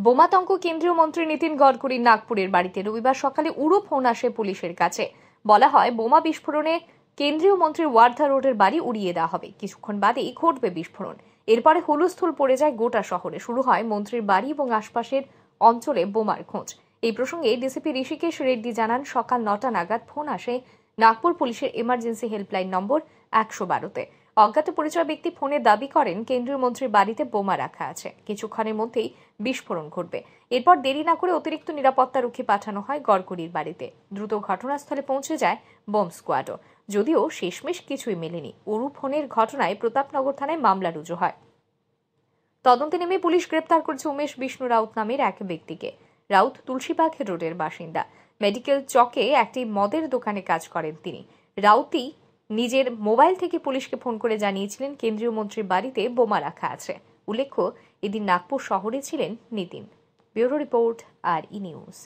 বোমাতঙ্ক কেন্দ্রীয় মন্ত্রী নীতিন গডকরির নাগপুরের বাড়িতে রবিবার সকালে উড়ো ফোন আসে পুলিশের কাছে। বলা হয়, বোমা বিস্ফোরণে কেন্দ্রীয় মন্ত্রীর ওয়ার্ধা রোডের বাড়ি উড়িয়ে দেওয়া হবে। কিছুক্ষণ বাদেই ঘটবে বিস্ফোরণ। এরপরে হুলস্থুল পড়ে যায় গোটা শহরে। শুরু হয় মন্ত্রীর বাড়ি এবং আশপাশের অঞ্চলে বোমার খোঁজ। এই প্রসঙ্গে ডিসিপি ঋষিকেশ রেড্ডি জানান, সকাল ৯টা নাগাদ ফোন আসে নাগপুর পুলিশের এমার্জেন্সি হেল্পলাইন নম্বর ১১২-তে। অজ্ঞাত পরিচয় ব্যক্তি ফোনে দাবি করেন কেন্দ্রীয় মন্ত্রীর বাড়িতে বোমা রাখা আছে, কিছুক্ষণের মধ্যেই বিস্ফোরণ ঘটবে। এরপর দেরি না করে অতিরিক্ত নিরাপত্তারক্ষী পাঠানো হয় গডকরির বাড়িতে। দ্রুত ঘটনাস্থলে পৌঁছে যায় বোম স্কোয়াডও। যদিও শেষমেশ কিছুই মেলেনি। উড়ো ফোনের ঘটনায় প্রতাপনগর থানায় মামলা রুজু হয়। তদন্তে নেমে পুলিশ গ্রেপ্তার করেছে উমেশ বিষ্ণু রাউত নামের এক ব্যক্তিকে। রাউত তুলসীবাগ রোডের বাসিন্দা। মেডিকেল চকে একটি মদের দোকানে কাজ করেন তিনি। রাউতই নিজের মোবাইল থেকে পুলিশকে ফোন করে জানিয়েছিলেন কেন্দ্রীয় মন্ত্রীর বাড়িতে বোমা রাখা আছে। উল্লেখ্য, এদিন নাগপুর শহরে ছিলেন নীতিন। ব্যুরো রিপোর্ট, আর ই নিউজ।